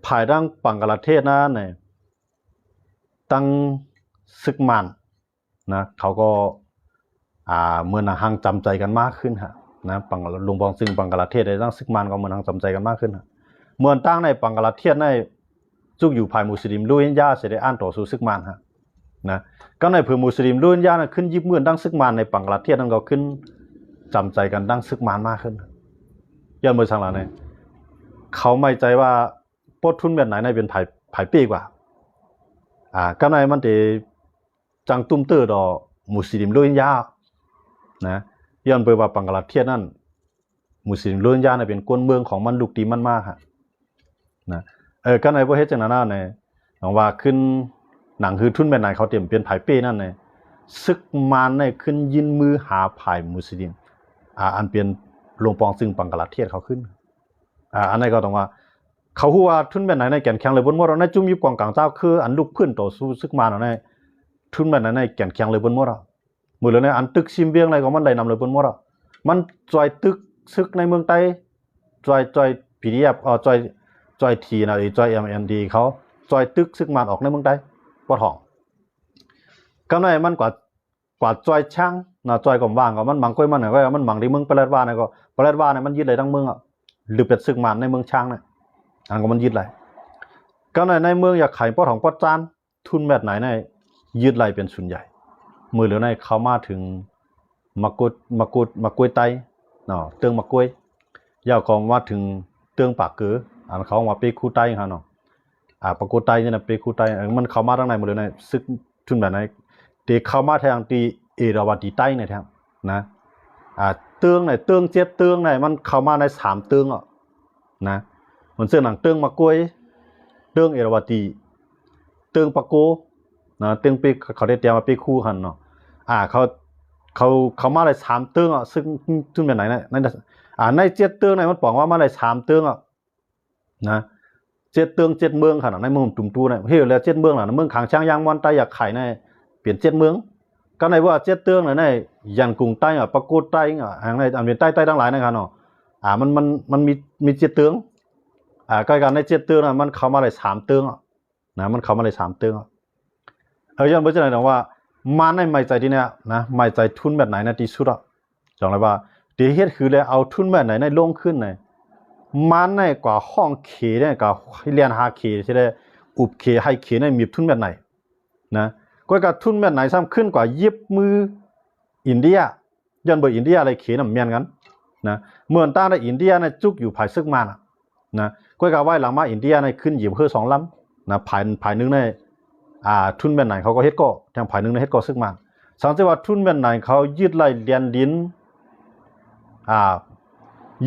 ภายดังปังกลาเทศนะเนี่ยตั้งซึกมันนะเขาก็เมื่อหังจำใจกันมากขึ้นฮะนะปังลุงบองซึ่งปังกลาเทศได้ตั้งซึกมันก็เมื่อหังจำใจกันมากขึ้นฮะเมื่อตั้งในปังกลาเทศในจุกอยู่ภายมุสลิมลุยยาเสด็จอ่านต่อสู้ซึกมันฮะนะก็ในเพื่อมุสลิมลุยยานะขึ้นยิบเมื่อตั้งซึกมันในปังกลาเทศนั่นก็ขึ้นจำใจกันตั้งซึกมันมากขึ้นย้อนเมื่อสังหลังเนี่ยเขาไม่ใจว่าปดทุนแบบไหนในเป็นไผ่ปีกว่าก็ในมันจะจังตุ้มเตอร์ดอมุสลิมลุยยานะย้อนไปว่าปังกลาเทศนั่นมุสลิมลุยยาเนี่ยเป็นกวนเมืองของมันลูกตีมันมากฮะนะก็ในประเทศจังนั้นเนี่ยหวังว่าขึ้นหนังคือทุนแบบไหนเขาเตรียมเป็นไผ่ปีนั่นเนี่ยซึกมันเนี่ยขึ้นยินมือหาไผ่มุสลิมอันเป็นหลวงปองซึ่งปังกลาเทศเขาขึ้นอันนี้ก็ต้องว่าเขาหัวทุนแบบไหนในแก่นแข็งเลยบนมรณะจุ่มยุบกองกลางเจ้าคืออันลูกพื้นต่อสู้ซึกมันเอาในทุนแบบไหนในแก่นแข็งเลยบนมรณะมือเลยในอันตึกซิมเบียงอะไรก็มันได้นำเลยบนมรณะมันจอยตึกซึกในเมืองไต้จอยพีดีเอฟจอยทีนะจอยMNDเขาจอยตึกซึกมันออกในเมืองไต้ปอทองก็ในมันกว่าจอยช่างนะจอยก็ว่างก็มันบังก้อยมันก็มันบังที่เมืองปลาดว่าเนี่ยก็ปลาดว่าเนี่ยมันยึดเลยทั้งเมืองอ่ะหรือเป็นซึกมันในเมืองช่างเนี่ยอันก็มันยึดเลยก็ในเมืองอยากไข่ปอทองปอจานทุนแบบไหนในยึดเลยเป็นส่วนใหญ่มือเหลือในเขามาถึงมะกุยไตเนาะเตืองมะกุยยาวของว่าถึงเตืองปากเกืออันเขาว่าเปคูไตฮะเนาะปากกุไตเนี่ยนะเปคูไตมันเขามาทางไหนหมดเลยในซึกทุนแบบไหนเด็กเขามาทางตีเอราวัตีไตเนี่ยแทงนะเตืองไหนเตืองเจ็ดเตืองไหนมันเขามาใน3เตืองอ่ะนะมันเสื้อหนังเตืองมะกุยเตืองเอราวัตีเตืองปากโกนะเตืองเปเขาได้เตรียมมาเปคูหันเนาะเขามาเลย3เตืองอ่ะซึ่งทุนแบบไหนในเจ็ดเตืองไหนมันบอกว่ามาเลย3เตืองอ่ะนะเจ็ดเตือง7เมืองขนาดในเมืองตุ่มตูเนี่ยเฮ้ยแล้ว7เมืองน่ะเมืองขางช้างยางมอนไตอยากไข่ในเปลี่ยน7เมืองก็ในว่า7เตืองในยันกรุงใต้อ่ะปะโกใต้อ่ะทางในอันเป็นใต้ทั้งหลายนะครับเนาะมันมี7เตืองก็การใน7เตืองน่ะมันเข้ามาเลย3เตืองอ่ะนะมันเข้ามาเลย3เตืองอ่ะย้อนไปจังได๋นะว่ามาในไม่ใจที่เนี่ยนะไม่ใจทุนแบบไหนนะที่สุดอ่ะจังได๋ว่าที่เฮ็ดคือเลยเอาทุนแบบไหนในลงขึ้นในมันในกว่าห้องเขเนี่ยกับเรียนหาเขที่ได้อุบเขให้เขในมีทุนแบบไหนนะก็กับทุนแบบไหนซ้ำขึ้นกว่ายิบมืออินเดียย้อนเบอร์อินเดียอะไรเขน่ะแม่นกันนะเมื่อตั้งในอินเดียในจุกอยู่ภายซึกมันนะก็กับว่าหลังมาอินเดียในขึ้นหยิบเพื่อ2ลำนะภายนึงในทุนแบบไหนเขาก็เฮ็ดก็ทางภายนึงในเฮ็ดก็ซึกมันสังเกตว่าทุนแบบไหนเขายึดไล่เรียนลิ้น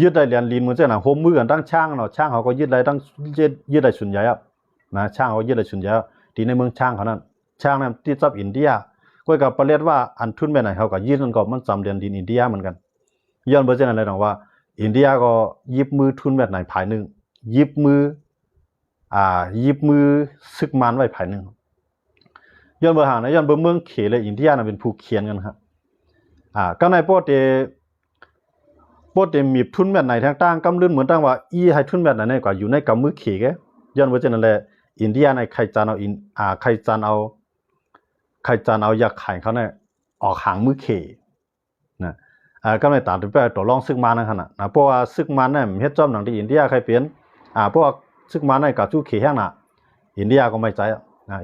ยึดได้เรียนลินเหมือนเจ้าหน้าโฮมมือกันตั้งช่างเนาะช่างเขาก็ยึดได้ตั้งยึดได้ส่วนใหญ่นะช่างเขายึดได้ส่วนใหญ่ที่ในเมืองช่างเขานั้นช่างนั้นที่จับอินเดียก็กับประเทศว่าอันทุนไปไหนเขาก็ยึดมันก็มันจำเรียนดินอินเดียเหมือนกันย้อนไปเจ้าหน้าอะไรหรอกว่าอินเดียก็ยิบมือทุนแบบไหนภายหนึ่งยิบมือซึกมันไว้ภายหนึ่งย้อนไปหานะย้อนไปเมืองเขเลยอินเดียน่ะเป็นผู้เขียนกันครับก็ในโปรเตมีทุนแบบไหนทางต่างกำลื่นเหมือนตั้งว่าให้ทุนแบบไหนในกว่าอยู่ในกำมือเขแกย้อนว่าจังนั้นแหละอินเดียในใครจานเอาใครจานเอาอยากขายเขาเนี่ยออกหางมือเขนะก็ไม่ต่างไปต่อรองซึกมันนั่นขนาดนะเพราะว่าซึกมันเนี่ยเฮ็ดจอมหนังที่อินเดียใครเปลี่ยนเพราะว่าซึกมันในกับจู้เขแห้งน่ะอินเดียก็ไม่ใจ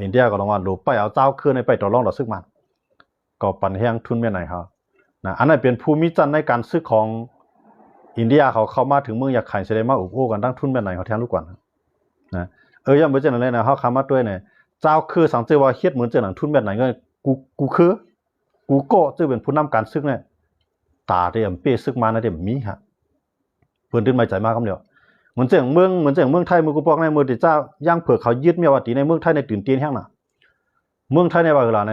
อินเดียก็ต้องว่าหลบไปเอาเจ้าคืนไปต่อรองต่อซึกมันก็ปั่นแห้งทุนแบบไหนเขานะอันนั้นเป็นภูมิจันทร์ในการซื้อของอินเดียเขาเข้ามาถึงเมืองอยากขายเสด็จมาอุบโอ้กันตั้งทุนแบบไหนเขาแทนลูกก่อนนะย้อนไปเจออะไรนะเขาเข้ามาด้วยเนี่ยเจ้าคือสังเกตว่าเฮ็ดเหมือนเจอหนังทุนแบบไหนก็กูคือกูก็จะเป็นผู้นำการซึกเนี่ย ตาที่เป้ซึกมานะเดี๋ยวมีฮะเพิ่นตื่นมาใจมากคำเดียวเหมือนเสียงเมืองไทยมือกูปอกในมือที่เจ้าย่างเผือกเขายึดเมียวตีในเมืองไทยในตื่นเต้นแห้งน่ะเมืองไทยในว่าเวลาใน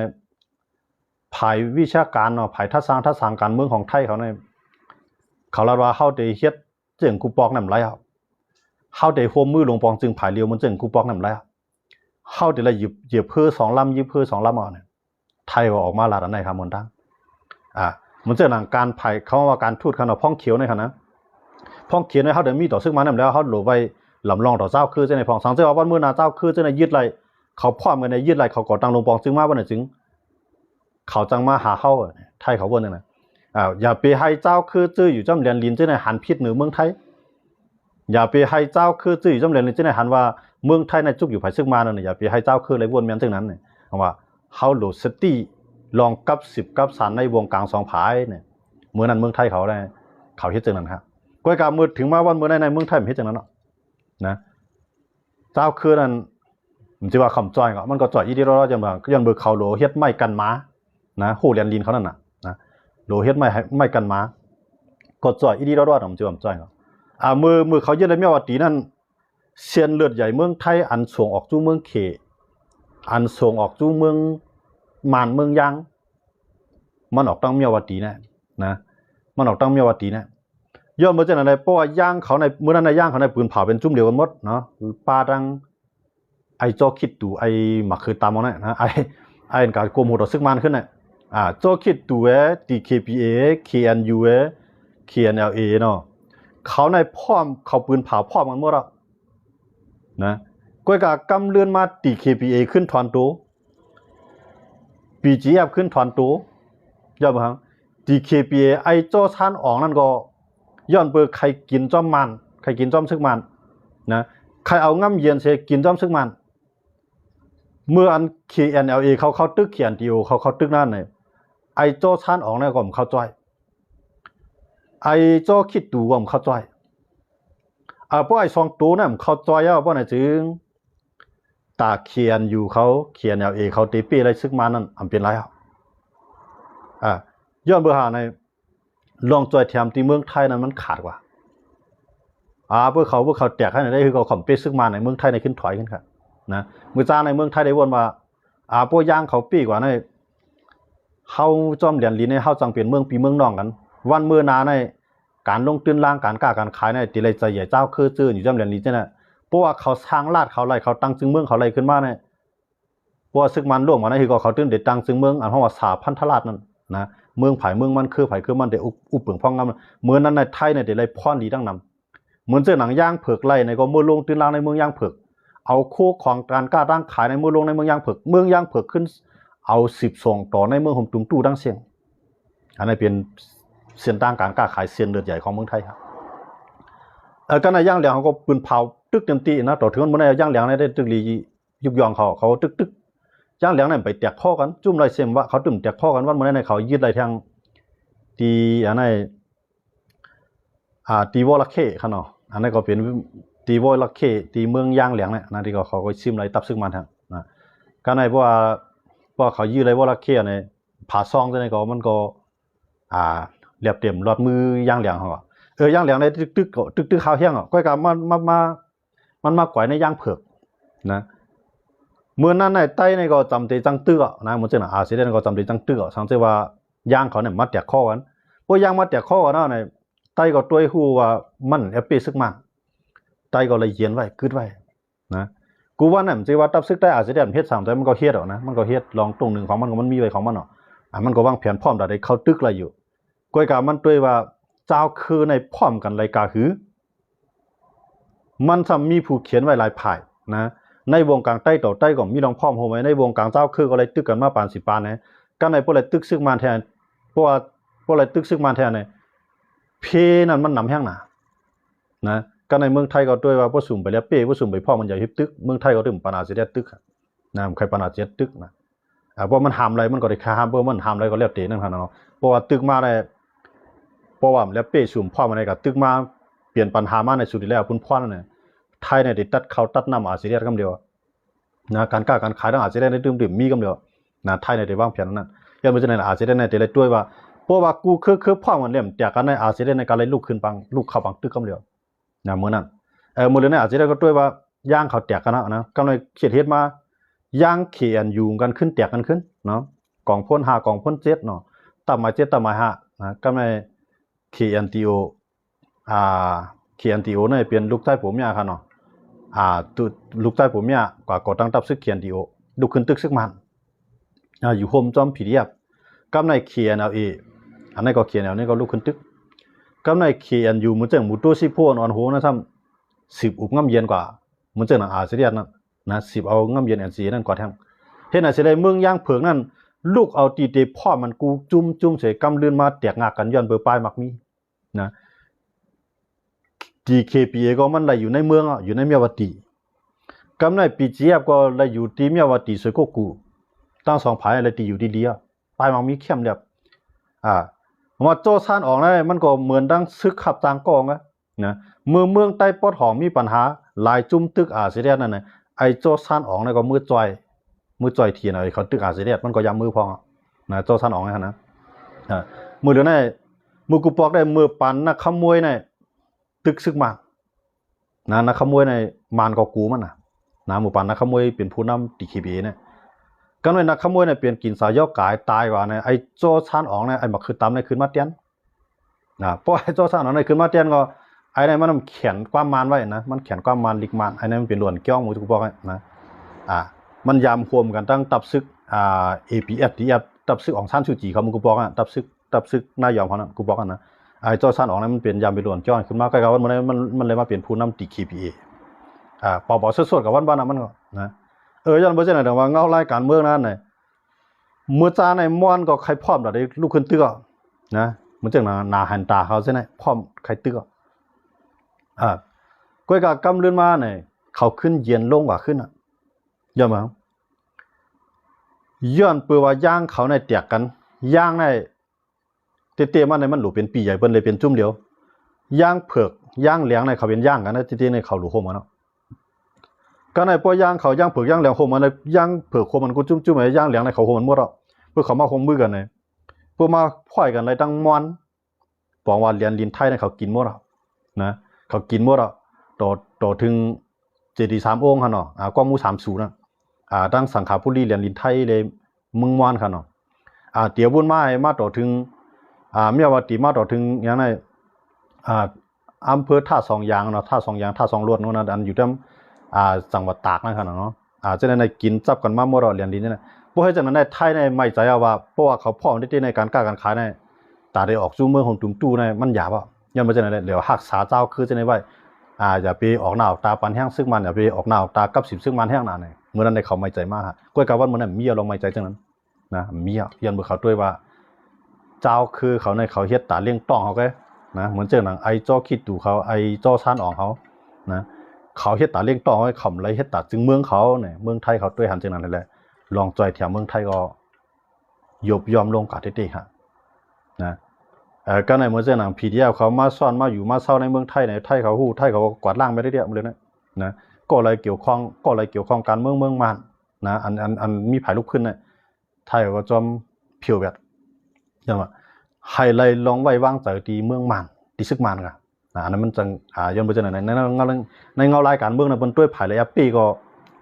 ภายวิชาการเนาะภายทัศน์การเมืองของไทยเขาในเขาเล่าว่าเฮาได้เฮ็ดเสียงกูปอกนำไรครับเฮาได้โฮมมือลงปองจึงภายเรียวมันเสียงกูปอกนำไรครับเฮาได้ละเหยียบเพื่อ2ลำยิบเพื่อ2ลำเอาเนี่ยไทยว่าออกมาลาดอันไหนครับมันตั้งมันเสียงหนังการภายเขาว่าการทูตเขาเนาะพ้องเขียวในคั่นนะพ้องเขียวในเฮาได้มีต่อซึ่งมานำแล้วเฮาโหลไว้ลำลองต่อเจ้าคือจังได๋พ้องสังเจ้าว่าวันมื้อหน้าเจ้าคือจังได๋ยึดไรเขาพร้อมกันในยึดไรเขาก่อตั้งลงปองจึงมาบ่ได้จึงเขาจังมาหาเฮาไทยเขาบ่นั่นน่ะอย่าไปให้เจ้าคือจื้ออยู่จ้ำเรียนลินจังได๋หันผิดเหนือเมืองไทยอย่าไปให้เจ้าคือจื้ออยู่จ้ำเรียนลินจังได๋หันว่าเมืองไทยในจุกอยู่ไผซึกมานั่นน่ะอย่าไปให้เจ้าคือเลยวนแม่นจังนั้นน่ะว่าเฮาโหลสติลองกับ10กับ3ในวงกลาง2ผายเนี่ยมื้อนั้นเมืองไทยเขาได้เขาเฮ็ดจังนั้นครับก้อยกามือถึงมาวันมื้อในเมืองไทยมันเฮ็ดจังนั้นเนาะนะเจ้าคือนั้นมันสิว่าคำจ้อยก็มันก็จ้อยอีดีรอจังว่าย้อนเบิกเขาโหลเฮ็ดไม้กันหมานะฮู้เรียนลินเขานั่นน่ะนะโหลเฮ็ดไม้กันหมาก็จ่อยอีดีรอดมันสิว่าจ้อยก็มือเขายึดได้แม่ว่าตีนั้นเซียนเลือดใหญ่เมืองไทยอันส่งออกสู่เมืองเขอันส่งออกสู่เมืองมานเมืองยางมันออกตั้งเมียวตีนะมันออกตั้งเมียวตีนะย้อนมาจากไหนเพราะว่าย่างเขาในมื้อนั้นในย่างเขาในปืนเผาเป็นจุ่มเดียวกันหมดเนาะปาดังไอ้จอคิดตู่ไอ้หมักคือตามเอาเนี่ยนะไอ้การโกมโหดซึกมันขึ้นน่ะจอคิดตู่TKPA KNU KNLA เนาะเขาในพร้อมเขาปืนเผาพร้อมกันหมดแล้วนะก้อยกากำเลื่อนมา TKPA ขึ้นทอนโต BGF ขึ้นทอนโตย่อบ่ฮัง TKPA ไอ้จอชานออกนั่นก็ย้อนเปิดใครกินจ้อมมันใครกินจ้อมซึกมันนะใครเอาง่ำเย็นเสกินจ้อมซึกมันเมื่ออัน KNLA เขาตึกเขียน TO เขาตึกนั่นเนี่ยไอ้โจชานออกเนี่ยก็ผมเข้าจ้อยไอ้โจคิดดูก็ผมเข้าจ้อยเพราะไอ้2ตัวเนี่ยผมเข้าจ้อยเพราะไหนจึงตาเขียนอยู่เขาเขียน LA เขาตีปีอะไรซึกมันนั่นอำเป็นไรย้อนเบอร์หาในลองจอยแถมที่เมืองไทยนั้นมันขาดกว่าพวกเขาแตกให้ได้คือเขาขอมเป้ซึกมาในเมืองไทยในขึ้นถอยขึ้นครับนะมือจ้าในเมืองไทยได้วนมาพวกย่างเขาปีกว่าในเฮาจอมเหรียญลีในเฮาจังเปลี่ยนเมืองปีเมืองน้องกันวันมื้อนาในการลงตื้นล่างการกล้าการขายในติเลยใจใหญ่เจ้าคือจื้ออยู่จอมเหรียญลีจังน่ะเพราะว่าเขาสร้างลาดเขาไล่เขาตั้งจึงเมืองเขาไล่ขึ้นมาเนี่ยเพราะว่าซึกมันร่วมมาในคือเขาตื้นเด็ดตั้งจึงเมืองอันเฮาว่า3,000 ราชนั่นนะเมืองไผเมืองมันคือไผคือมันได้อุปเปิงพ่องงามเหมือนนั้นในไทยเนี่ยได้ไล่พรดีดังนำเหมือนเจ้าหนังย่างเผือกไล่ในก็มือลงตื้นล่างในเมืองย่างเผือกเอาโคของการกล้าตั้งขายในมือลงในเมืองย่างเผือกขึ้นเอา10ส่งต่อในเมืองห่มตุงตู้ดังเสียงอันนี้เป็นเส้นทางการกล้าขายเส้นเลือดใหญ่ของเมืองไทยครับก็ในย่างเหลียงเขาก็ปืนเผาตึกเต็มที่นะต่อถึงมันในย่างเหลียงได้ตึกลียุบยองเขาตึกย่างเหลียงนั่นไปแตกข้อกันจุ่มไรเสียมว่าเขาตึมแตกข้อกันว่ามันในเขายึดไรทางตีอันนั้นตีวอลเคขนาดอันนั้นก็เป็นตีวอลเคตีเมืองย่างเหลียงเนี่ยนะที่เขาก็ซิมไรตับซึ่งมันทางนะก็ในเพราะว่าเขายื้อไรวอลเคเนี่ยผ่าซองในก็มันก็เรียบเต็มรอดมือย่างเหลียงเขาย่างเหลียงในตึกข้าวเที่ยงก็กลับมันมากกว่าในย่างเผือกนะเมื่อนั้นในใต้ในก็จำใจจังตื้อนะมันจะน่ะเสด็จก็จำใจจังตื้อสังเกตว่าย่างเขาเนี่ยมาแตกข้อกันพวกย่างมาแตกข้อกันในใต้ก็ตัวฮู้ว่ามันแอปปี้ซึกมันใต้ก็เลยเย็นไว้กึดไว้นะกูว่านั่นสิว่าตับซึกได้เสด็จเฮ็ด3แต่มันก็เฮ็ดนะมันก็เฮ็ดลองตรงนึงของมันก็มันมีไว้ของมันมันก็วางแผนพร้อมได้เข้าตึกอะไรอยู่ก้อยกามันด้วยว่าเจ้าคือในพร้อมกันรายการหือมันทำมีผู้เขียนไว้หลายฝ่ายนะในวงการใต้ต่อใต้ก็มีรองพร้อมโฮไว้ในวงการเจ้าคือก็เลยตึกกันมาปาน10ปานนะก็ในพวกเลยตึกซึกมันแทนเพราะว่าพวกเลยตึกซึกมันแทนเนี่ยเพนั่นมันนำแห้งนะก็ในเมืองไทยก็ด้วยว่าบ่สุ่มไปแล้วเป้บ่สุ่มไปพ่อมันใหญ่ฮิบตึกเมืองไทยก็ตึมปานาสิได้ตึกนะใครปานาสิตึกนะเพราะมันห้ามอะไรมันก็ได้ห้ามเพราะมันห้ามอะไรก็แล้วแต่นั่นคั่นเนาะเพราะว่าตึกมาได้เพราะว่าแล้วเป้สุ่มพ่อมันได้ก็ตึกมาเปลี่ยนปัญหามาในสุดแล้วพุ่นพ่อนั่นน่ะไทยเนี่ยได้ตัดข้าวตัดน้ำอาเซียนกำเดียวนะการกล้าการขายต้องอาเซียนได้ดื่มมีกำเดียวนะไทยเนี่ยได้วางแผนนั้นยังไม่ใช่ในอาเซียนเนี่ยแต่ละด้วยว่า เพราะว่ากูคือพ่อมันเล่มแต่กันในอาเซียนในการเลยลูกขึ้นปังลูกเข้าปังตึกกำเดียวนะมื้อนั้นมื้อเรื่องในอาเซียนก็ด้วยว่าย่างเขาแตกกันนะกำลังเขียนเฮ็ดมาย่างเขียนอยู่กันขึ้นแตกกันขึ้นเนาะกองพ่น5กองพ่น7เนาะตับมา7ตับมา5นะกำลัง KNTO อ่า KNTO เนี่ยเป็นลูกใต้ผมยาค่ะเนาะตุลูกใต้ผมยากว่าก่อตั้งตับซึก KNTO ลูกขึ้นตึกซึกมันอยู่โฮมจอมผีเรียบกำลัง KNLA อันนี้ก็ KNL นี่ก็ลูกขึ้นตึกกำลัง KNU มันจังหมู่ตัวสิพวนอนโหนะทำ10อุบง่ำเย็นกว่ามันจังหนังอาเซียนนะ10เอาง่ำเย็น NC นั่นกว่าแท้งเฮ็ดน่ะสิได้เมืองย่างเผือกนั่นลูกเอาตีเตพ่อมันกูจุ่มเสกำลื่นมาแตกงากกันย้อนเบอร์ปลายมักมีนะ DKPA ก็มันไหลอยู่ในเมืองอยู่ในเมียวตีกำใน PGF ก็ไหลอยู่ที่เมียวตีสวยก็กูตั้ง2ภายอะไรตีอยู่ดีๆปลายมักมีเข้มเรียบว่าโจซานออกได้มันก็เหมือนดังซึกขับต่างกองนะเมืองใต้ปอดหอมมีปัญหาหลายจุ่มตึกอาเซียนนั่นน่ะไอ้โจซานออกนี่ก็มือจ่อยเทียนไอ้เขาตึกอาเซียนมันก็ยามมือพอนะโจซานออกนะมือเดี๋ยวนี้มือกูปอกได้มือปันนักขโมยนี่ตึกซึกมันนะนักขโมยในมานก็กูมันนะมือปันนักขโมยเป็นผู้นำตีคีบีเนี่ยกันไว้นักขโมยเนี่ยเปลี่ยนกินสายย่อกายตายว่าเนี่ยไอ้โจซานออกเนี่ยไอ้บักคือตำเนี่ยขึ้นมาเตียนเพราะไอ้โจซานออกเนี่ยขึ้นมาเตียนก็ไอ้เนี่ยมันเขียนความมานไว้นะมันเขียนความมานลิกมานไอ้เนี่ยมันเป็นหลวนเกี้ยวหมูทุกบอกนะมันยามรวมกันตั้งตับซึกAPF DF ตับซึกของชั้นชูจีเขามึงกูบอกตับซึกนายอมเขานะกูบอกนะไอ้โจซานออกเนี่ยมันเป็นยามเป็นหลวนเกี้ยวขึ้นมาใกล้ๆวันมันเลยมาเปลี่ยนผู้นำตี KPA ปอบสดๆกับวันบ้านมันก็นะย้อนบ่ใช่น่ะแต่ว่าเงารายการเมืองนั้นน่ะเมื่อจาในม่วนก็ใครพร้อมได้ลูกขึ้นตึกนะมันจังหน้าหันตาเขาใช่ไหมพร้อมใครตึกก้อยก็กำเลื่อนมาเนี่ยเขาขึ้นเย็นลงกว่าขึ้นย้อนมาย้อนเปื่อว่าย่างเขาในแตกกันย่างในเตๆมาในมันหลูเป็นปีใหญ่เปิ้นเลยเป็นจุ่มเดียวย่างเผือกย่างเหลียงในเขาเป็นย่างกันนะเตๆในเขาหลูโฮมเนาะก็ในปอย่างเขาย่างเผือกย่างเหลียงโฮมมันในย่างเผือกโฮมมันกูจุ่มๆไอ้ย่างเหลียงในเขาโฮมมันหมดเพื่อเขามาคงมือกันเนี่ยเพื่อมาพ่อยกันในตั้งมอนบอกว่าเรียนลินไทยในเขากินหมดนะเขากินหมดต่อถึง73องค์ค่ะเนาะกว่าหมู่30นะตั้งสังขาพุรีเรียนลินไทยเลยมึงมอนค่ะเนาะเตี๋ยวบุญมาต่อถึงเมียวติมาต่อถึงอย่างไรอำเภอท่าสองยางเนาะท่าสองยางท่าสองลวดเนาะอันอยู่ที่จังหวัดตากนะครับเนาะจะได้กินจับกันมาเมื่อเราเรียนดีเนี่ยพวกให้จากนั้นในไทยในไม่ใจว่าเพราะว่าเขาพ่อได้ในการกล้าการขายในตาได้ออกจูเมืองของตุ้มตู้ในมันหยาบย้อนมาจากนั้นเดี๋ยวหักษาเจ้าคือจะในไว้อย่าไปออกหน้าออกตาปันแห้งซึ่งมันอย่าไปออกหน้าออกตากับ10ซึ่งมันแห้งหนาเนี่ยเมื่อนั้นในเขาไม่ใจมากก้อยกาวันเมื่อนั้นมีลองไม่ใจจังนั้นนะมีย้อนเมื่อเขาด้วยว่าเจ้าคือเขาในเขาเฮ็ดตาเลี้ยงต้องเขาแกนะเหมือนเจ้าหนังไอ้เจ้าคิดดูเขาไอ้เจ้าชานออกเขานะเขาเฮ็ดตาเลี้ยงต้องให้ขำไรเฮ็ดตาจึงเมืองเขาเนี่ยเมืองไทยเขาด้วยหันจังนั้นแหละลองจอยแถวเมืองไทยก็ยอมลงกาเต้ๆฮะนะก็ในเมื่อเจ้าหนังพีเดียเขามาซ่อนมาอยู่มาเศร้าในเมืองไทยในไทยเขาฮู้ไทยเขากวาดล้างไปได้เดียวเลยนะก็เลยเกี่ยวข้องการเมืองมันนะอันมีภายลุกขึ้นเนี่ยไทยก็จอมเพียวแบบอย่างว่าไฮไลท์ลองไว้วางใจตีเมืองมันตีซึกมันกันอันนั้นมันจังย้อนไปจังไหนในเงารายการเมืองนะบนด้วยภายระยะปีก็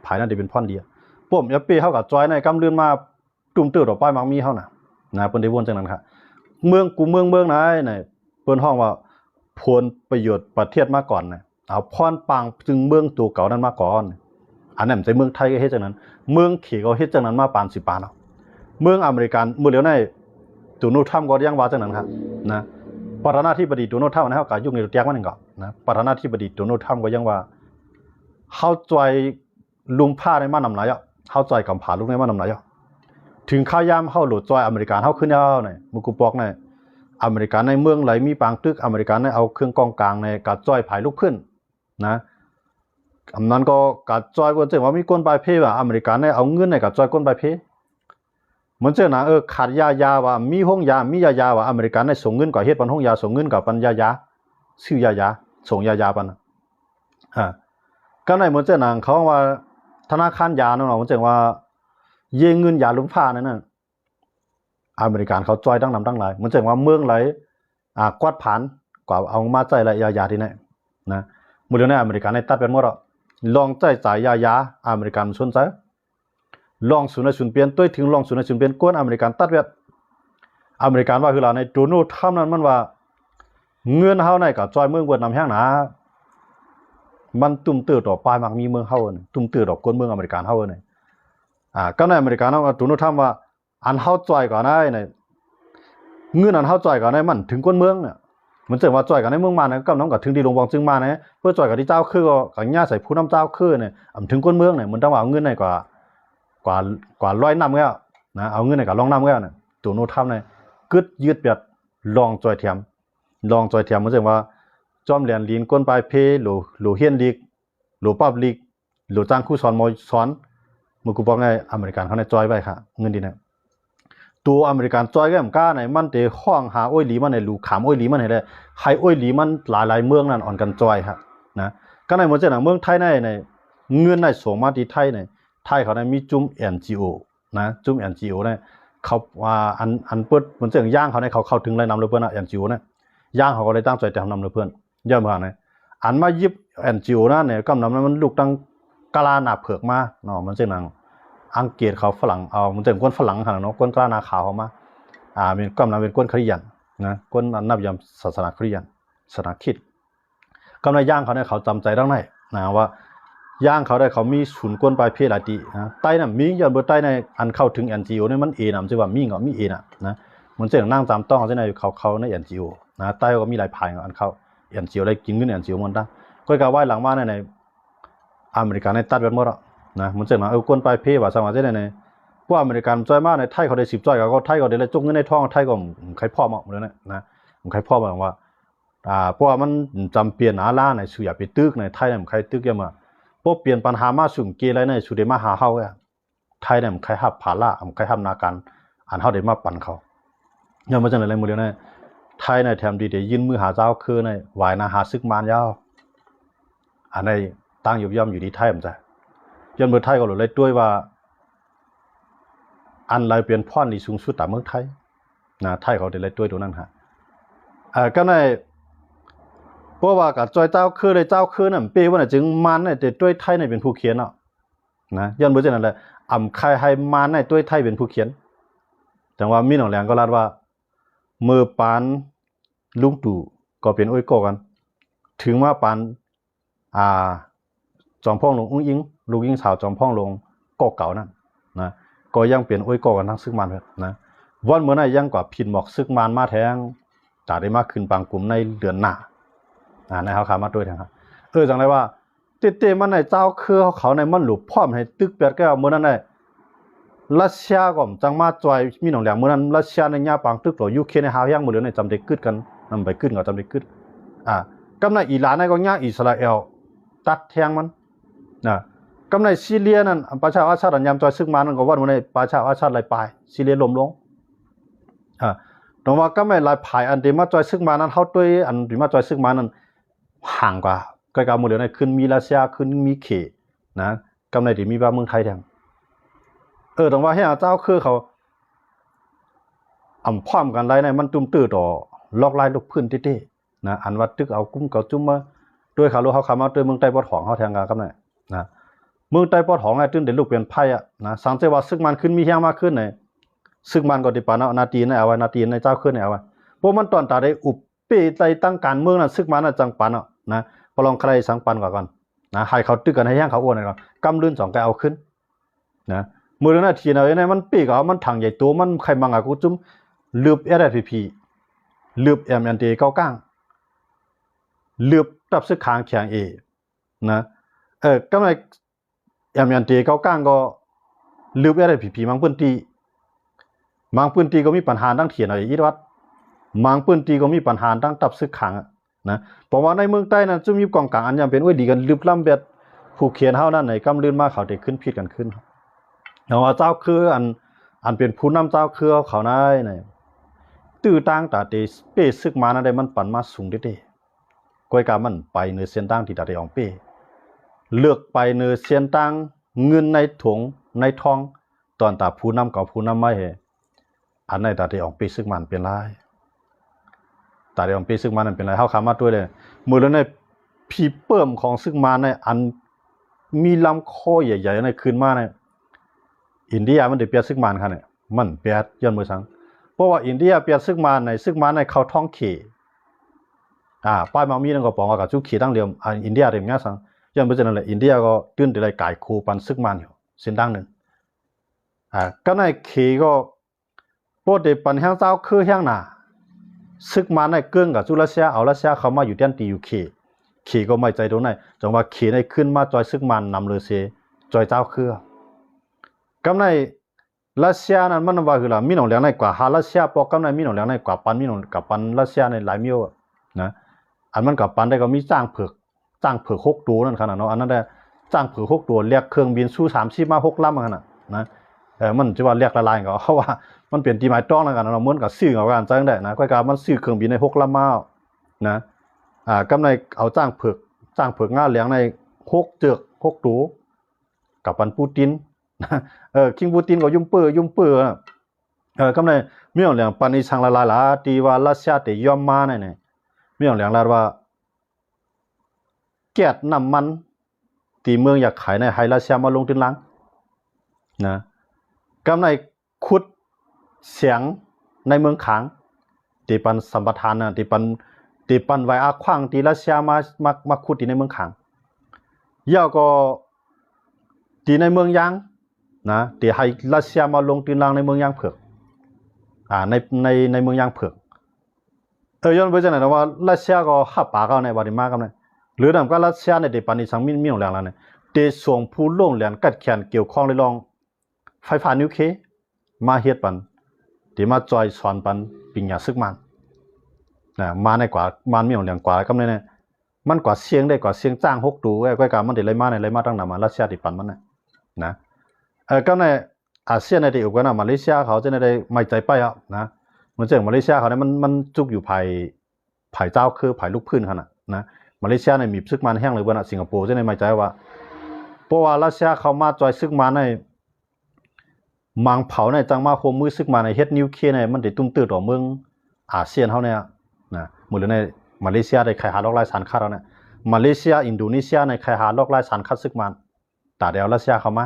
ภายนั่นจะเป็นพ่อนเดียวพวกยับปีเข้ากับจอยในกำเลื่อนมาตุ่มตื้อต่อป้ายมังมีเข้านะเปิ้นได้วนจังนั้นครับเมืองไหนเนี่ยเปิ้นห้องว่าผลประโยชน์ประเทศมาก่อนเนี่ยเอาพรปังจึงเมืองตัวเก่านั้นมาก่อนอันนั้นจะเมืองไทยก็เฮ็ดจังนั้นเมืองเขก็เฮ็ดจังนั้นมาปาน10 ปานเมืองอเมริกันเมื่อเดี๋ยวในตูโนทัมก็ยังว่าจังนั้นครับนะประธานาธิบดีโดนัลด์ทรัมป์นะครับก็ยุคนี้เตียงมันนึงก็นะประธานาธิบดีโดนัลด์ทรัมป์ก็ยังว่าเฮาจอยลุมผ้าในมานำหลายเฮาจอยกำผาลูกในมานำหลายถึงข้าวยามเฮาโหลดจอยอเมริกันเฮาขึ้นแล้วเนี่ยมุกูปอกเนี่ยอเมริกันในเมืองไหลมีปางตึกอเมริกันเนี่ยเอาเครื่องกองกลางในกัดจอยผายลูกขึ้นนะอันนั้นก็กัดจอยก็เจ๋งว่ามีก้นปลายเพว่าอเมริกันเนี่ยเอาเงินในกัดจอยก้นปลายเพเหมือนเจ้านะขาดยาว่ามีห้องยามียาว่าอเมริกันในส่งเงินกับเฮ็ดปันห้องยาส่งเงินกับปันยาซื้อยาส่งยาปันก็ในเหมือนเจ้านะเขาว่าธนาคารยาเนาะเหมือนเจ้าว่าเยเงินยาลุมผ้านั่นน่ะ อเมริกันเขาจอยดังนำดังหลายมันจะว่าเมืองไหลกวาดผ่านกว่าเอามาใจละยาที่ไหนนะมูลนิธิอเมริกันในตัดเป็นหมดลองใจจ่ายยาอเมริกันสนใจลองสุนทรเปลี่ยนตัวถึงลองสุนทรเปลี่ยนก้นอเมริกันตัดเวทอเมริกันว่าคือเราในโดนัลด์ทรัมป์นั้นมันว่าเงินเฮาในกับจอยเมืองเวียดนามแห้งหนามันตุ่มตื้อต่อปลายมักมีเมืองเฮาเนี่ยตุ่มตื้อต่อก้นเมืองอเมริกันเฮาเนี่ยก็ในอเมริกันเฮาโดนัลด์ทรัมป์ว่าอันเฮาจอยก่อนได้เนี่ยเงินอันเฮาจอยก่อนได้มันถึงก้นเมืองเนี่ยมันจะว่าจอยกันในเมืองมาเนี่ยก็น้องกับถึงดีลงบองจึงมาเนี่ยเพื่อจอยกับที่เจ้าคือก็กับญาติใส่ผู้นำเจ้าคือเนี่ยถึงก้นเมืองเนี่ยมันต้องเอาเงินในกว่าร้อยนำแล้วนะเอาเงินในกับลองนำแล้วเนี่ยตัวโน้ตทำเนี่ยกึดยืดแบบลองจอยเทียมมันจะว่าจอมเหรียญลีนก้นปลายเพหรือเฮียนลีกหรือปั๊บลีกหรือจ้างคู่สอนมวยสอนมือกูบอกไงอเมริกันเขาในจอยไปค่ะเงินดีเนี่ยตัวอเมริกันจอยก็เหมือนกันในมันเตะห้องหาอ้อยหลีมันในหลูขามอ้อยหลีมันในเลยไฮอ้อยหลีมันหลายเมืองนั่นอ่อนกันจอยครับนะก็ในเหมือนเจ้าหนังเมืองไทยในเงินในส่งมาที่ไทยในไทยเขาได้มีจุ่ม NGO นะจุ่ม NGO เนี่ยเขาว่าอันเปิดเหมือนเจ้าย่างเขาในเขาเข้าถึงไรนำเลยเพื่อนนะ NGO เนี่ยย่างเขาก็เลยตั้งใจแต่ทำนำเลยเพื่อนย่อมผ่านเนี่ยอันมายิบ NGO นะเนี่ยกำนำนั้นมันลูกตั้งกาลาหนาเผือกมาเนาะมันเจ้าหนังอังกฤษเขาฝรั่งเอามันจะก้นฝรั่งขนาดเนาะก้นกล้านาขาวเขามาเป็นกำลังเป็นก้นคริยันนะก้นนับยามศาสนาคริยันศาสนาคริสต์กำลังย่างเขาเนี่ยเขาจำใจตั้งไหนนะว่าย่างเขาได้เขามีศูนย์ก้นปลายเพศหลายตีนะใต้น่ะมียันเบอร์ใต้ในอันเข้าถึง NGO เนี่ยมันเอนะมันจะว่ามีเงามีเอนะมันจะนั่งตามต้องเขาในเขาใน NGO นะใต้ก็มีหลายพายอันเข้า NGO ได้กินเงิน NGO มันได้ก็กล่าวว่าหลังบ้านในอเมริกันในตัดเป็นหมดนะมันจะมาก้นปลายเพศว่าสมัยเจ้าในพวกอเมริกันจอยมากในไทยเขาได้10จ้อยก็ไทยก็ได้เลยจุกเงินในท้องไทยก็ใครพ่อมาหมดเลยนะใครพ่อมาว่าเพราะว่ามันจำเปลี่ยนอาล่าในสุยาไปตึกในไทยเนี่ยใครตึกยังมาพวกเปลี่ยนปัญหามาสุ่มเกอะไรในสุดเดมาหาเฮาไทยเนี่ยใครหับผาล่าใครหับนาการอันเฮาได้มาปั่นเขาเนี่ยมันจะอะไรหมดเลยนะไทยในแถมดีเดี๋ยวยื่นมือหาเจ้าคือในวายนาหาซึกมานยาวอันในตั้งอยู่ย่อมอยู่ที่ไทยมันจะย้อนเมืองไทยก็เลยด้วยว่าอันไรเปลี่ยนพ่อนที่สูงสุดแต่เมืองไทยนะไทยเขาได้เลยด้วยตัวนั้นฮะก็ในเพราะว่ากับจอยเจ้าคือเลยเจ้าคือนั่นเป้ว่าน่ะจึงมันเนี่ยแต่ด้วยไทยเนี่ยเป็นผู้เขียนเนาะนะย้อนเมื่อเช่นนั้นเลยใครให้มันเนี่ยด้วยไทยเป็นผู้เขียนแต่ว่ามีหนองแหลงก็ลาดว่ามือปานลุงตู่ก็เป็นอ้อยกอกันถึงว่าปานจอมพ่องลงอุ้งอิงลูกยิงสาวจอมพ่องลงก็เก่านั่นนะก็ยังเปลี่ยนอ้อยกอกันทั้งซึกมันนะวันเมื่อไหร่ยังกว่าผิดหมอกซึกมันมาแทงจ่าได้มากขึ้นบางกลุ่มในเดือนหน้าในเขาขามาด้วยนะครับจังไรว่าเต้มันในเจ้าคือเขาในมันหลุดพร้อมให้ตึกแปดแก้วเมื่อนั้นในรัสเซียก็จังมาจอยมีหนองแหลมเมื่อนั้นรัสเซียในย่าปังตึกหล่อยูเคในหาย่างหมดเลยในจำได้กึดกันนำไปกึดกับจำได้กึดกำในอิหร่านในก็ย่าอิสราเอลตัดแทงมันนะกำในซีเรียนั่นประชาอาชาติยามจอยซึกมันก็ว่าในประชาอาชาติไหลไปซีเรียล้มลงตรงว่าก็ไม่ลายผายอันเดมาจอยซึกมานั้นเขาด้วยอันเดมาจอยซึกมานั้นห่างกว่าใกล้ๆหมดเลยในขึ้นมีรัสเซียขึ้นมีเขนะกำในที่มีบ้านเมืองไทยแทงตรงว่าให้เจ้าคือเขาพร้อมกันไรในมันตุ้มตื้อต่อลอกลายลูกพื้นเต้ๆนะอันว่าตึกเอากุ้มเก่าจุ่มมาด้วยขาลูกเขาขามาด้วยเมืองใต้ปอดของเขาแทงกันกำในนะเมืองใต้ปอดของไอ้ตื้นเด็ดลูกเป็นไพ่นะสังเกตว่าซึกมันขึ้นมีแห้งมากขึ้นในซึ่งมันก็ติปานะนาตีนเอาไว้นาตีนในเจ้าขึ้นเอาไว้เพราะมันตอนตาได้อุบเปใจตั้งการเมืองน่ะซึ่งมันน่ะจังปันนะพอลองใครสังปันก่อนนะให้เขาตึกกันให้ย่างเขาอ้วนก่อนกำลื่น2แกเอาขึ้นนะมือนาทีน่ะเนี่ยมันปีกเอามันถังใหญ่โตมันใครมังกูจุ่มลืบ SFP ลืบ MNT เก้าก้างลืบตับซึกคางแข็งนะก็ไม่ MNT เก้าก้างก็ลืบ SFP มังพื้นที่บางพื้นที่ก็มีปัญหาตั้งเถียนอะไรอีวัดบางพื้นที่ก็มีปัญหาตั้งตับซึกขังนะเพราะว่าในเมืองใต้นั้นจะมีกองกลางอันยังเป็นดีกันลึกล้ำแบบผู้เขียนเฮานั่นไหนกำลื่นมาเขาได้ขึ้นผิดกันขึ้นเอาว่าเจ้าคืออันเป็นผู้นำเจ้าคือเขานายนี่ตื้อตั้งตาเตเป้ซึกมานั่นได้มันปั่นมาสูงเด้ก้อยกามันไปเนื้อเส้นตั้งที่ตาได้อองเป้เลือกไปเนื้อเส้นตั้งเงินในถุงในทองตอนตาผู้นำกับผู้นำไม่ อันในตาเดียงปีซึกมันเป็นไรตาเดียงปีซึกมันเป็นไรเขาขามาด้วยเลยมือแล้วในพีเปิ่มของซึกมันในอันมีลำคอใหญ่ๆในคืนมาในอินเดียมันเดือดเปียซึกมันค่ะเนี่ยมันเปียย้อนมือสังเพราะว่าอินเดียเปียซึกมันในเขาท้องขี่ป้ายมามีนั่นก็บอกว่ากับชุกขี่ตั้งเดียวอินเดียเรียมง่ายสังย้อนมือจะนั่นแหละอินเดียก็ตื่นแต่ไรไก่คูปันซึกมันอยู่เส้นดังหนึ่งก็ในขี่ก็พวกเด็กปันแห้งเจ้าคือแห้งหนาซึกมันในเกื้องกับจุลเซียเอารัสเซียเขามาอยู่เตียนตีอยู่ขี่ก็ไม่ใจตรงไหนจังว่าขี่ในขึ้นมาจอยซึกมันนำเลยเสียจอยเจ้าคือก็ในรัสเซียนั้นมันว่าคือละมีหนองเลี้ยงในกว่าฮารัสเซียปอกก็ในมีหนองเลี้ยงในกว่าปันมีหนองกับปันรัสเซียในหลายมิ้วนะอันมันกับปันได้ก็มีจ้างเผือก6ตัวนั่นขนาดเนาะอันนั้นได้จ้างเผือก6ตัวเรียกเครื่องบินสู้30มา6ลำขนาดนะมันจะว่าเรียกละลายก็เพราะว่ามันเปลี่ยนตีหมายต้องแล้วกันเราเหมือนกับซื้อเอากันจังได้นะก็การมันซื้อเครื่องบินใน6ลำมานะกำในเอาจ้างเผือกง่าเลี้ยงใน6ตัวกับปันปูตินคิงปูตินก็ยุ่มเปื้อกำในมีอย่างเลี้ยงปันในช่างละลายละตีว่ารัสเซียแต่ยอมมาเนี่ยมีอย่างเลี้ยงละว่าแก๊สน้ำมันตีเมืองอยากขายในไฮรัสเซียมาลงทุนล้างนะกำในขุดเสียงในเมืองขางตีปันสัมปทานนะตีปันไว้อาขว้างตีรัสเซียมาขุดตีในเมืองขางย่อก็ตีในเมืองยางนะตีให้รัสเซียมาลงทุนล้างในเมืองยางเผือกในเมืองยางเผือกย้อนไปจากไหนนะว่ารัสเซียก็หับปากเอาในบาริมากันเลยหรือดำก็รัสเซียในตีปันในสังมีของแรงแล้วเนี่ยตีส่งผู้ลงแรงกัดแขนเกี่ยวข้องในรองไฟฟ้านิวเคลียร์มาเฮ็ดปันที่มาจอยสอนปันปิญญาซึกมันมาในกว่ามันมีของอย่างกว่าก็เนี่ยมันกว่าเสียงได้กว่าเสียงจ้าง6ตัวก็การมันได้ไรมาตั้งนานมารัสเซียติดปันมันนะก็ในอาเซียนในที่อื่นก็นะมาเลเซียเขาจะได้ไม่ใจไปอ่ะนะมันจะมาเลเซียเขาเนี่ยมันจุกอยู่ภายเจ้าคือภายลูกพื้นขนาดนะมาเลเซียในมีซึกมันแห้งเลยว่าสิงคโปร์จะได้ไม่ใจว่าเพราะว่ารัสเซียเขามาจอยซึกมันในมังเผาในจังมาโคมมือซึกมาในเฮ็ดนิวเคลียร์ในมันได้ตุ้มตื้อต่อเมืองอาเซียนเขาเนี่ยนะหมดเลยในมาเลเซียได้ใครหาลอกไล่สารคัดแล้วเนี่ยมาเลเซียอินโดนีเซียในใครหาลอกไล่สารคัดซึกมันแต่เดี๋ยวรัสเซียเขามา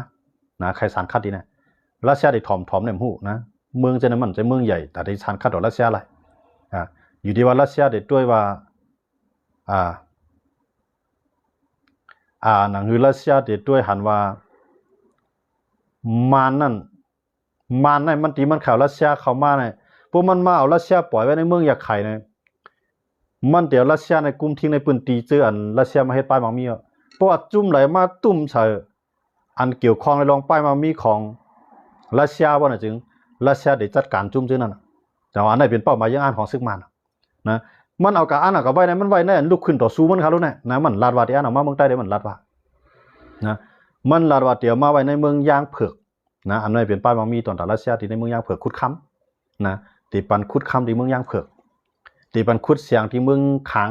นะใครสารคัดดีเนี่ยรัสเซียได้ถ่อมเนี่ยหูนะเมืองจะนั้นมันจะเมืองใหญ่แต่ได้สารคัดต่อรัสเซียอะไรอยู่ดีว่ารัสเซียได้ด้วยว่าหนังคือรัสเซียได้ด้วยหันว่ามันนั่นมันตีมันข่าวรัสเซียเข้ามาเนี่ยพวกมันมาเอารัสเซียปล่อยไว้ในเมืองอยากไข่เนี่ยมันเดี๋ยวรัสเซียในกลุ่มทิ้งในปืนตีเจออันรัสเซียมาเฮ็ดป้ายมังมีเพราะว่าจุ่มไหลมาตุ่มใส่อันเกี่ยวข้องในรองป้ายมังมีของรัสเซียบ่น่ะจึงรัสเซียได้จัดการจุ่มซึ่งนั่นแต่ว่าอันไหนเป็นเป้าหมายยังอันของซึกมันนะมันเอากับอันเอากับไว้ในมันไว้ในลุกขึ้นต่อสู้มันครับรู้แน่นะมันลาดว่าที่อันออกมาเมืองใต้ได้มันลาดว่านะมันลาดว่าเดี๋ยวมาไว้ในเมืองยางเผือกนะอันนี้เป็นป้ายมังมีตอนรัสเซียที่ในเมืองยางเผือกคุดค้ำนะตีปันคุดค้ำที่เมืองยางเผือกตีปันคุดเสียงที่เมืองขาง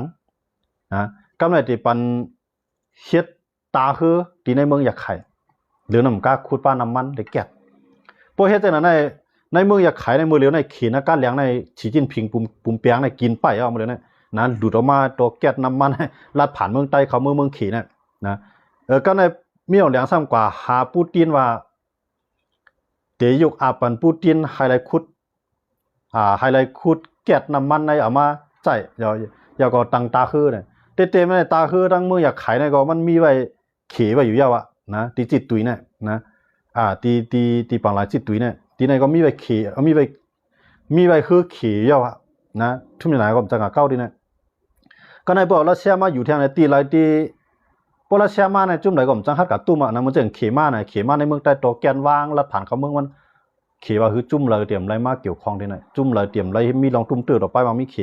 นะกำไรตีปันเฮ็ดตาคือที่ในเมืองอยากไข่หรือน้ำกาคุดป้าน้ำมันได้แก่พวกเฮ็ดจังนั้นในเมืองอยากไข่ในเมืองเหลียวในขีนะการเลี้ยงในสีจิ้นพิงปุ่มเปียงในกินไปเอามาเลยนะดูดออกมาตัวแก๊สน้ำมันลัดผ่านเมืองใต้เขาเมืองขีนะก็ในมีเอาเลี้ยงซ้ำกว่าหาปูตินว่าเดี๋ยวยุกอาปันปูตินไฮไลท์คุดแก๊สน้ำมันในเอามาใส่อย่าก็ตังตาคือเนี่ยเต็มในตาคือทั้งมืออยากขายในก็มันมีไว้เขไว้อยู่ยาวอะนะตีจิตตุยเนี่ยนะตีปังหลายจิตตุยเนี่ยตีในก็มีไว้เขมีไว้คือเขยาวอะนะทุ่มไหนก็จังหวะเก้าดีเนี่ยก็ในบอกรัสเซียมาอยู่ที่ไหนตีไรตีพอรัสเซียมาในจุ่มไหนก็จังฮัดกับตุ้มอะนะมันจะเขมาในเมืองใต้ตัวแกนวางลัดผ่านเขาเมืองมันเขว่าคือจุ่มเลยเตรียมไรมาเกี่ยวข้องที่ไหนจุ่มเลยเตรียมไรมีลองตุ้มตื้อต่อไปมามีเข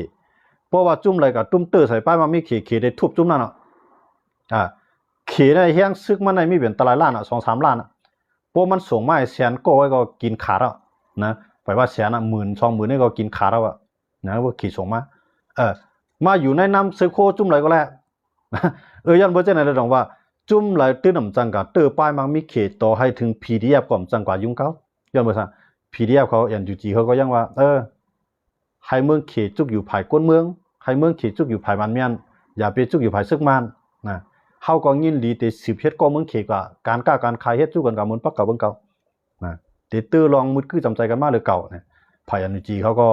เพราะว่าจุ่มเลยกับตุ้มตื้อใส่ป้ายมามีเขได้ทุบจุ่มนั่นเขในเฮียงซึกมันในมีเป็นตลาดล้าน2-3 ล้านเพราะมันส่งมาแสนก็ไว้ก็กินขาดแล้วนะไปว่าแสน10,000-20,000นี่ก็กินขาดแล้วนะว่าขี่ส่งมาอยู่ในน้ำซึกโคจุ่มเลยก็แล้วยันเบอร์เจนอะไรตรงว่าจุ่มเลยตื้อหนำจังกับตื้อป้ายมามีเขต่อให้ถึง PDF ก่อนจังกว่ายุ่งเขาย้อนเบอร์ซะ PDF เขา NUG เขาก็ยังว่าให้เมืองเขตจุกอยู่ภายก้นเมืองให้เมืองเขตจุกอยู่ภายมันเมียนอย่าไปจุกอยู่ภายซึกมันนะเฮาก็ยินดีแต่10เฮ็ดก็เมืองเขตก็การก้าการขายเฮ็ดจุกันกับมันปักกับเบิ่งเก่านะแต่ตื้อลองมุดคือจำใจกันมาหรือเก่าเนี่ยภาย NUG เขาก็